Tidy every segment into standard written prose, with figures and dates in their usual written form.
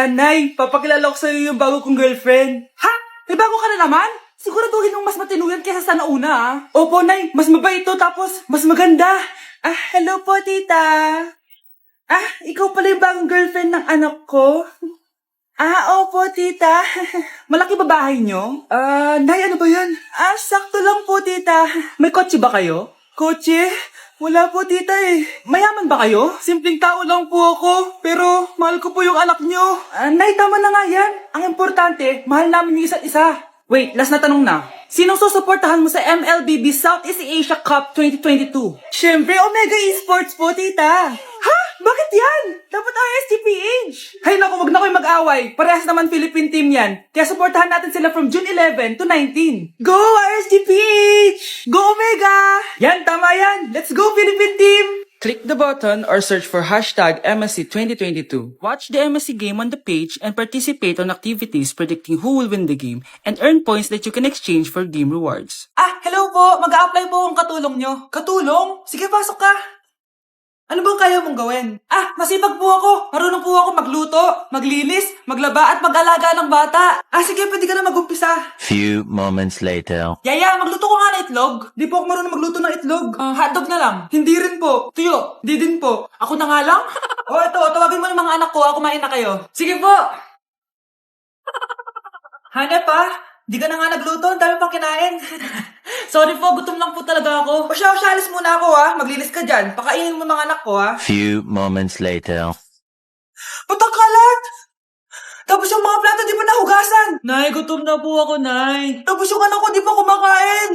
Nay, papakilala ko sa'yo yung bago kong girlfriend. Ha? May bago ka na naman? Siguraduhin mong mas matino yan kesa sa nauna, ah. Opo, Nay. Mas mabait ito, tapos mas maganda. Hello po, tita. Ikaw pala yung bagong girlfriend ng anak ko? Opo, tita. Malaki ba bahay nyo? Nay, ano ba yan? Sakto lang po, tita. May kotse ba kayo? Kotse? Wala po, tita eh. Mayaman ba kayo? Simpleng tao lang po ako, pero mahal ko po yung anak nyo. Nay, tama na nga yan. Ang importante, mahal namin yung isa't isa. Wait, last na tanong na. Sinong susuportahan mo sa MLBB Southeast Asia Cup 2022? Siyempre, Omega Esports po, tita. Ha? Bakit yan? Dapat RSGPH. Hay naku, wag na kayo mag-away. Parehas naman Philippine team yan. Kaya supportahan natin sila from June 11 to 19. Go RSGPH! Go Omega! Yan, tama yan. Let's go Philippine team! Click the button or search for hashtag MSC 2022. Watch the MSC game on the page and participate on activities predicting who will win the game and earn points that you can exchange for game rewards. Hello po. Mag-a-apply po akong katulong nyo. Katulong? Sige, pasok ka. Ano bang kaya mong gawin? Masipag po ako. Marunong po ako magluto, maglinis, maglaba at mag-alaga ng bata. Sige, pwede ka na mag-umpisa. Few moments later. Yaya, magluto ko nga ng itlog. Di po ako marunong magluto ng itlog. Hotdog na lang. Hindi rin po. Tuyo, di din po. Ako na nga lang? Ito, tawagin mo yung mga anak ko. Kumain na kayo. Sige po. Hanep di ka na nga nagluto. Ang dami pang kinain. Sorry po, gutom lang po talaga ako. O siya, alis muna ako Maglinis ka dyan. Pakainin mo mga anak ko Few moments later. Patakalat! Tapos yung mga plato di pa nahugasan. Nay, gutom na po ako, Nay. Tapos yung anak ko di pa kumakain.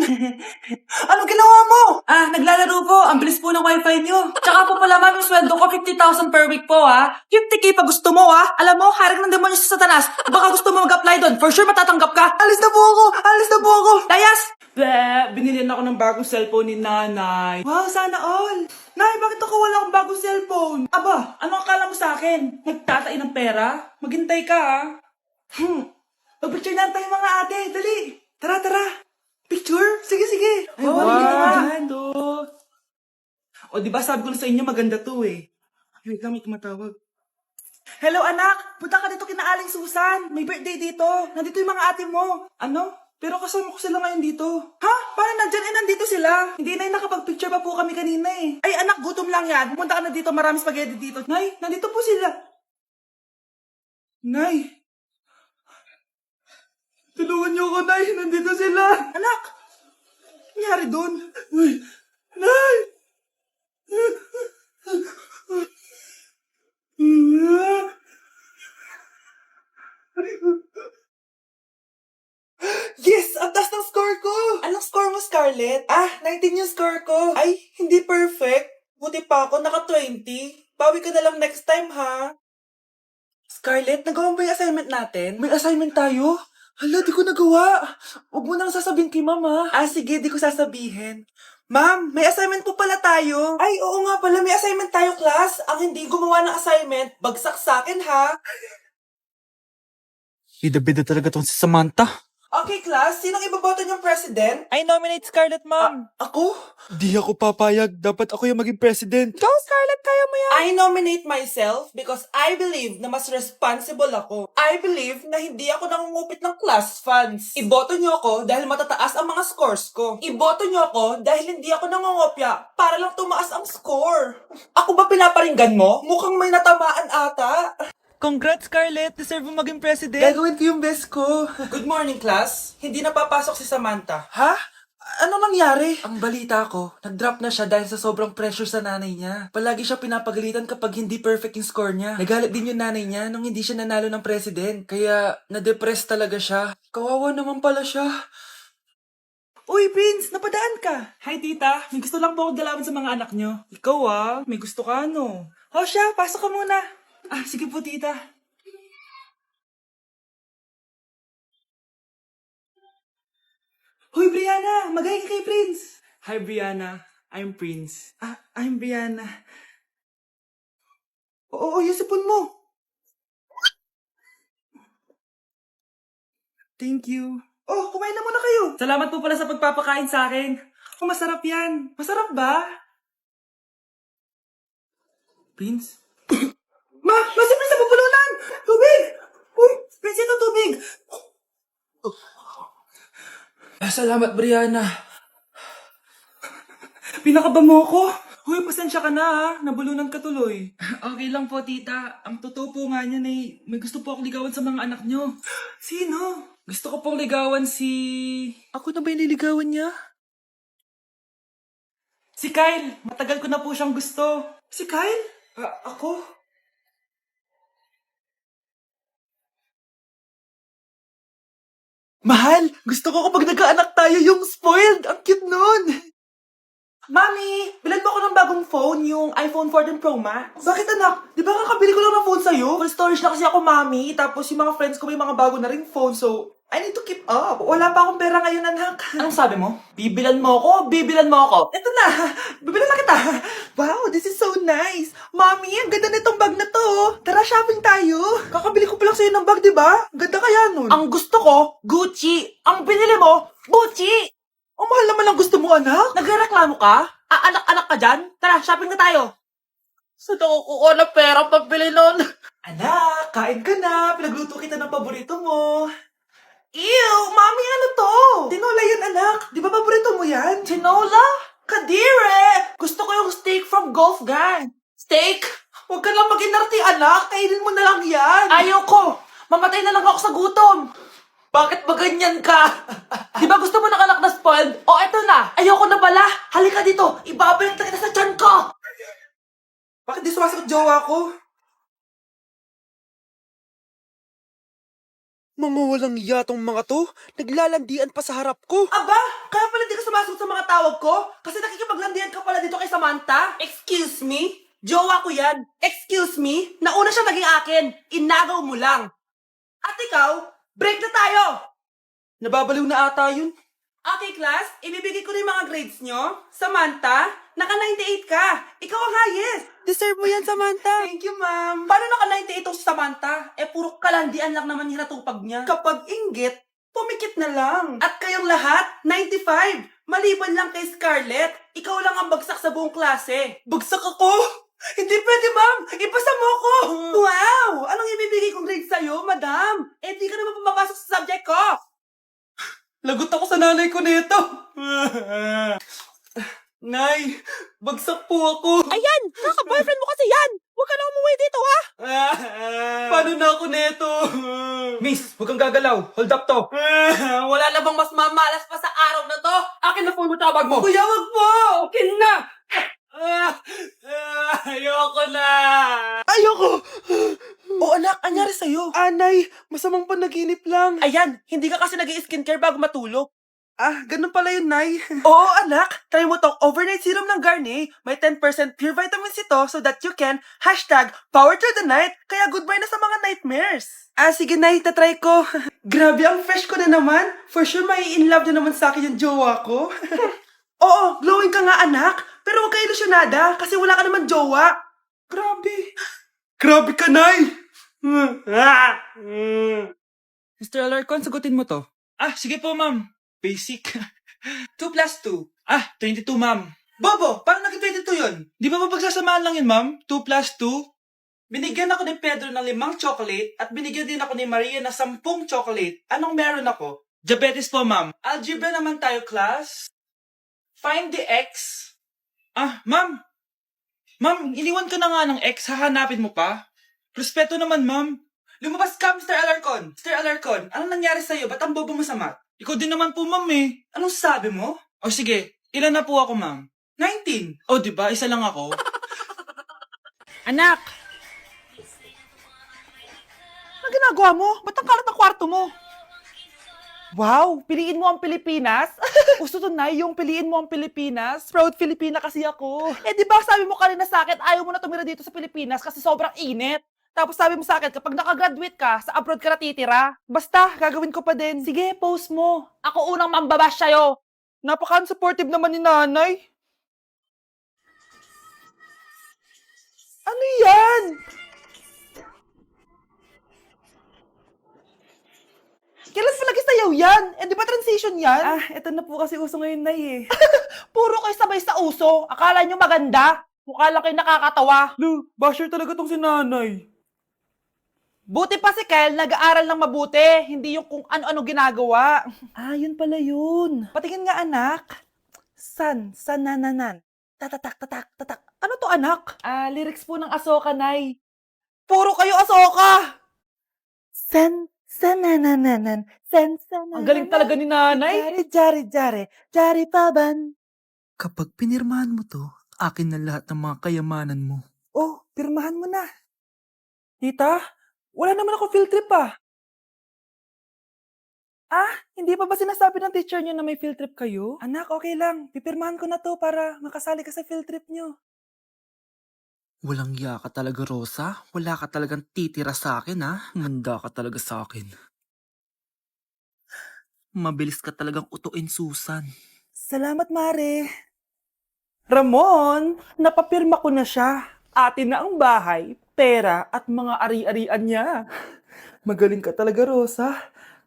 Anong ginawa mo? Naglalaro po. Ang bilis po ng wifi nyo. Tsaka po pala, ma'am, yung sweldo ko 50,000 per week po, 50k pa gusto mo, Alam mo, harag ng demonyo sa Satanas. Baka gusto mo mag-apply doon. For sure matatanggap ka. Alis na po ako. Layas! Binilihan ako ng bagong cellphone ni nanay. Wow, sana all. Nay, bakit ako wala akong bagong cellphone? Aba, ano akala mo sa akin? Nagtatain ng pera? Maghintay ka, Mag-picture na tayo mga ate. Dali. Tara. Picture? Sige. Ay, wow. O, diba sabi ko na sa inyo maganda to eh. Wait lang, may tumatawag. Hello, anak. Punta ka dito kina Aling Susan. May birthday dito. Nandito yung mga ate mo. Ano? Pero kasama ko sila ngayon dito. Ha? Parang nandyan nandito sila. Hindi na nakapag-picture pa po kami kanina eh. Ay anak, gutom lang yan. Pumunta ka na dito, marami spaghetti dito. Nay, nandito po sila. Nay. Tulungan niyo ako, Nay. Nandito sila. Anak. Nangyari doon? Nay. Yes! Ang taas ng score ko! Anong score mo, Scarlett? 19 yung score ko. Ay, hindi perfect. Buti pa ako, naka 20. Bawi ka na lang next time, ha? Scarlett, nagawa mo ba yung assignment natin? May assignment tayo? Hala, di ko nagawa. Huwag mo nang sasabihin kay mama. Sige, di ko sasabihin. Ma'am, may assignment po pala tayo. Ay, oo nga pala, may assignment tayo, class. Ang hindi gumawa ng assignment, bagsak sa akin, ha? Bida-bida talaga tong si Samantha. Okay, class. Sinong iboboto niyong president? I nominate Scarlett, ma'am. Ako? Di ako papayag. Dapat ako yung maging president. Go, Scarlett! Kaya mo yan! I nominate myself because I believe na mas responsible ako. I believe na hindi ako nangungupit ng class funds. Iboto niyo ako dahil matataas ang mga scores ko. Iboto niyo ako dahil hindi ako nangungopya para lang tumaas ang score. Ako ba pinaparinggan mo? Mukhang may natamaan ata. Congrats, Scarlett. Deserve mo maging president. Gagawin ko yung best ko. Good morning, class. Hindi na papasok si Samantha. Ha? Ano nangyari? Ang balita ko, nag-drop na siya dahil sa sobrang pressure sa nanay niya. Palagi siya pinapagalitan kapag hindi perfect yung score niya. Nagalit din yung nanay niya nung hindi siya nanalo ng president. Kaya, na-depress talaga siya. Kawawa naman pala siya. Uy, Prince! Napadaan ka! Hi, tita. May gusto lang po ako dalawin sa mga anak niyo. Ikaw may gusto ka siya, pasok ka muna. Sige po, tita. Hoy, Brianna! Magaling ka kay Prince! Hi, Brianna. I'm Prince. I'm Brianna. Oo, yung sipon mo. Thank you. Kumain na muna kayo. Salamat po pala sa pagpapakain sa akin. Masarap yan. Masarap ba? Prince? Ma! Masipin sa pupulunan! Tubig! Salamat, Brianna. Pinakaba mo ako. Huy, pasensya ka na ha. Nabulunan ka tuloy. Okay lang po, tita. Ang totoo po nga niyan may gusto po ako ligawan sa mga anak nyo. Sino? Gusto ko pong ligawan si... Ako na ba yung niligawan niya? Si Kyle. Matagal ko na po siyang gusto. Si Kyle? Ako? Mahal, gusto ko kapag nagkaanak tayo yung spoiled. Ang cute nun. Mami, bilan mo ako ng bagong phone, yung iPhone 14 Pro Max. Bakit anak? Di ba kakabili ko lang ng phone sa'yo? Full storage na kasi ako, Mami. Tapos yung mga friends ko may mga bago na ring phone, so I need to keep up. Wala pa akong pera ngayon, anak. Anong sabi mo? Bibilan mo ako? Bibilan mo ako? Ito na, bibilan na kita. Wow, this is so nice. Mami, ang ganda nitong bag na to. Tara, shopping tayo. Kakabili ko pa lang sa'yo ng bag, di ba? Ganda kaya nun. Ang gusto ko, Gucci. Ang binili mo, Gucci. Ang mahal naman ang gusto mo, anak. Nagreklamo ka? Anak-anak ka dyan? Tara, shopping na tayo. Saan ako kukuha ng pera pagbili nun? Anak, kain ka na. Pinagluto kita ng paborito mo. Ew, mami, ano to? Tinola yan, anak. Di ba paborito mo yan? Tinola? Kadire! Gusto ko yung steak from Golf Gang. Steak? Huwag ka lang mag-inarti, anak. Kainin mo na lang yan. Ayoko. Mamatay na lang ako sa gutom. Bakit ba ganyan ka? Di ba gusto mo ng anak na spoiled? O, eto na. Ayoko na pala. Halika dito. Ibabayang kita sa tiyan ko. Bakit di sumasagot jowa ko? Mga walang iya tong mga to. Naglalandian pa sa harap ko. Aba, kaya pala di ka sumasagot sa mga tawag ko? Kasi nakikipaglandian ka pala dito kay Samantha? Excuse me? Jowa ko yan. Excuse me? Nauna siya naging akin. Inagaw mo lang. At ikaw, break na tayo! Nababaliw na ata yun. Okay, class. Ibibigay ko na yung mga grades nyo. Samantha, naka-98 ka. Ikaw ang highest. Deserve mo yan, Samantha. Thank you, ma'am. Paano naka-98 si Samantha? Puro kalandian lang naman hinatupag niya. Kapag inggit, pumikit na lang. At kayong lahat, 95. Maliban lang kay Scarlett, ikaw lang ang bagsak sa buong klase. Bagsak ako? Hindi pwede, ma'am. Ipasa mo ako. Wow! Anong ibibigay kong grade sa'yo, madam? Di ka naman pumapasok sa subject ko. Lagot ako sa nanay ko nito. Nay, bagsak po ako. Ayan! Kaka-boyfriend mo kasi yan! Huwag ka na umuwi dito, ha? Paano na ako neto? Miss, huwag kang gagalaw. Hold up to. Wala na bang mas mamalas pa sa araw na to? Akin na phone mo, tabag mo. Kuya, wag po. Akin na. Ayoko na. Ayoko. O anak, anyari sa'yo? Anay, masamang panaginip lang. Ayan, hindi ka kasi nag-i-skincare bago matulog. Ganun pala yun, Nay. Oo, anak. Try mo tong overnight serum ng Garnier. May 10% pure vitamin C to so that you can #power through the night. Kaya goodbye na sa mga nightmares. Sige, Nay. Tatry ko. Grabe, ang fresh ko na naman. For sure, may in love na naman sa akin yung jowa ko. Oo, glowing ka nga, anak. Pero huwag ka ilusyonada kasi wala ka naman jowa. Grabe. Grabe ka, Nay. Mr. Alarcon, sagutin mo to. Sige po, ma'am. Basic. 2 plus 2. 22, ma'am. Bobo, paano naging 22 yun? Di ba mapagsasamaan lang yun, ma'am? 2 plus 2? Binigyan ako ni Pedro ng 5 chocolate at binigyan din ako ni Maria ng 10 chocolate. Anong meron ako? Diabetes po, ma'am. Algebra naman tayo, class. Find the x. Ma'am. Ma'am, iniwan ka na nga ng x. Hahanapin mo pa? Respeto naman, ma'am. Lumabas ka, Mr. Alarcon. Mr. Alarcon, anong nangyari sa'yo? Ba't ang bobo mo sa math? Ikaw din naman po, ma'am eh. Anong sabi mo? Sige, ilan na po ako, ma'am? 19. Diba? Isa lang ako. Anak! Ano ginagawa mo? Ba't ang kalat ng kwarto mo? Wow! Piliin mo ang Pilipinas? Gusto to na yung piliin mo ang Pilipinas? Proud Filipina kasi ako. Di ba sabi mo kanina sa akin, ayaw mo na tumira dito sa Pilipinas kasi sobrang init. Tapos sabi mo sa akin, kapag nakagraduate ka, sa abroad ka na titira. Basta, gagawin ko pa din. Sige, post mo. Ako unang mambabash sa'yo. Napaka-supportive naman ni nanay. Ano yan? Kailan palagi sayaw yan? Di ba transition yan? Eto na po kasi uso ngayon, Nay eh. Puro kayo sabay sa uso. Akala nyo maganda. Mukha lang kayo nakakatawa. Lu, basher talaga tong si nanay. Buti pa si Kel, nag-aaral ng mabuti, hindi yung kung ano-ano ginagawa. Ah, yun pala yun. Patingin nga, anak. San-nananan. Tatatak, tatak, tatak. Ano to, anak? Ah, lyrics po ng Asoka, Nay. Puro kayo Asoka! San-nananan. Ang galing talaga ni nanay. Jari paban. Kapag pinirmahan mo to, akin na lahat ng mga kayamanan mo. Oh, pirmahan mo na. Tita, wala naman ako field trip ah. Ah, hindi pa ba sinasabi ng teacher niyo na may field trip kayo? Anak, okay lang. Pipirmahan ko na to para makasali ka sa field trip niyo. Walang iya ka talaga, Rosa. Wala ka talagang titira sa akin, ha? Manda ka talaga sa akin. Mabilis ka talagang utuin, Susan. Salamat, Mare. Ramon, napapirma ko na siya. Atin na ang bahay, pera at mga ari-arian niya. Magaling ka talaga, Rosa.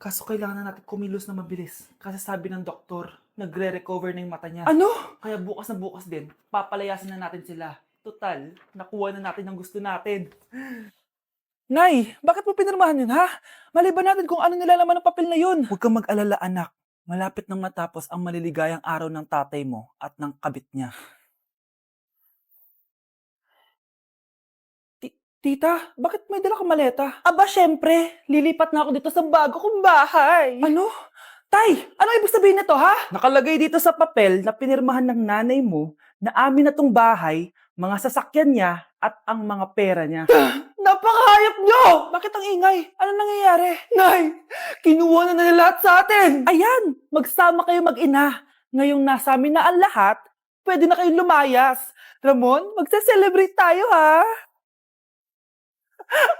Kaso kailangan na natin kumilos na mabilis. Kasi sabi ng doktor, nagre-recover na yung mata niya. Ano? Kaya bukas na bukas din, papalayasin na natin sila. Total, nakuha na natin ang gusto natin. Nay, bakit mo pinirmahan yun, ha? Maliban natin kung ano nilalaman ng papel na yun. Huwag kang mag-alala, anak. Malapit nang matapos ang maliligayang araw ng tatay mo at ng kabit niya. Tita, bakit may dala kang maleta? Aba, syempre. Lilipat na ako dito sa bago kong bahay. Ano? Tay, ano ibig sabihin nito, ha? Nakalagay dito sa papel na pinirmahan ng nanay mo na amin na tong bahay, mga sasakyan niya at ang mga pera niya. Napakahayop nyo! Bakit ang ingay? Ano nangyayari? Nay, kinuha na nila lahat sa atin! Ayan, magsama kayo mag-ina. Ngayong nasa amin na ang lahat, pwede na kayong lumayas. Ramon, magse-celebrate tayo, ha?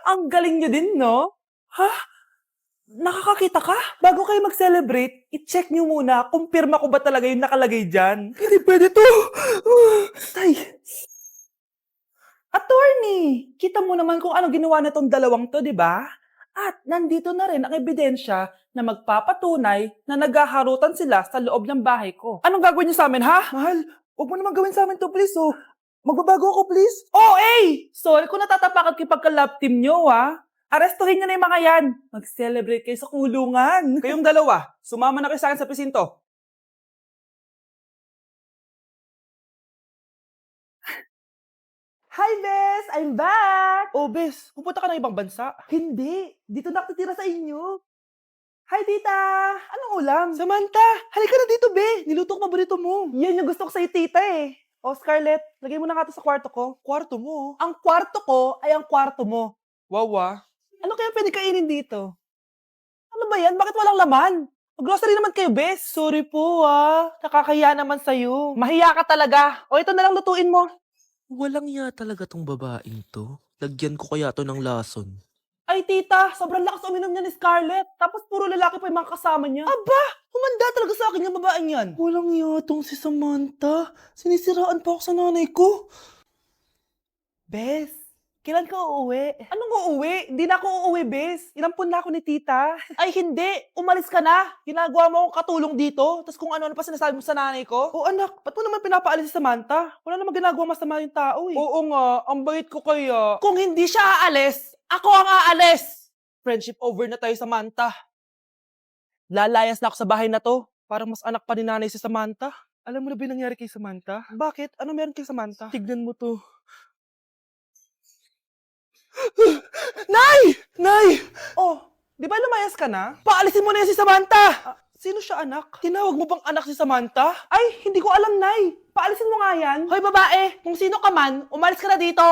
Ang galing nyo din, no? Ha? Nakakakita ka? Bago kayo mag-celebrate, i-check nyo muna kung pirma ko ba talaga yung nakalagay dyan. Hindi pwede to! Tay! Attorney! Kita mo naman kung ano ginawa na tong dalawang to, di ba? At nandito na rin ang ebidensya na magpapatunay na naghaharutan sila sa loob ng bahay ko. Anong gagawin niyo sa amin, ha? Mahal, huwag mo naman gawin sa amin to, please, oh. Magbabago ako, please. Oh, eh! Sorry kung natatapakan kayo pagka-love team nyo, ha? Arestuhin nyo na yung mga yan. Mag-celebrate kayo sa kulungan. Kayong dalawa, sumama na kayo sa akin sa presinto. Hi, Bes! I'm back! Oh, Bes, pupunta ka ng ibang bansa? Hindi. Dito na ako titira sa inyo. Hi, tita! Anong ulam? Samantha, halika na dito, Be. Niluto ko paborito mo. Yan yung gusto ko sa'yo, tita, eh. Oh, Scarlett, lagay mo na nga ito sa kwarto ko. Kwarto mo? Ang kwarto ko ay ang kwarto mo. Wawa. Ano kaya pwede kainin dito? Ano ba yan? Bakit walang laman? Mag-grocery naman kayo, Bes. Sorry po, nakakahiya naman sa'yo. Mahiya ka talaga. O, ito na lang lutuin mo. Walang iya talaga tong babaeng to. Lagyan ko kaya to ng lason. Ay, tita, sobrang lakas uminom niya ni Scarlett. Tapos puro lalaki pa yung mga kasama niya. Aba, humanda talaga sa akin yung babaeng yan. Walang yatong si Samantha. Sinisiraan pa ako sa nanay ko. Bes, kailan ka uuwi? Anong uuwi? Hindi na ako uuwi, Bes. Inampun na ako ni tita. Ay, hindi. Umalis ka na. Ginagawa mo akong katulong dito. Tapos kung ano-ano pa sinasabi mo sa nanay ko. Oo, anak. Ba't mo naman pinapaalis si Samantha? Wala namang ginagawa masama yung tao, eh. Oo nga. Ang bait ko kaya. Kung hindi siya aalis, ako ang aalis! Friendship over na tayo, Samantha. Lalayas na ako sa bahay na to. Parang mas anak pa ni nanay si Samantha. Alam mo na ba yung nangyari kay Samantha? Bakit? Ano meron kay Samantha? Tignan mo to. Nay! Nay! Oh, di ba lumayas ka na? Paalisin mo na yan si Samantha! Sino siya, anak? Tinawag mo bang anak si Samantha? Ay, hindi ko alam, Nay. Paalisin mo nga yan. Hoy, babae! Kung sino ka man, umalis ka na dito.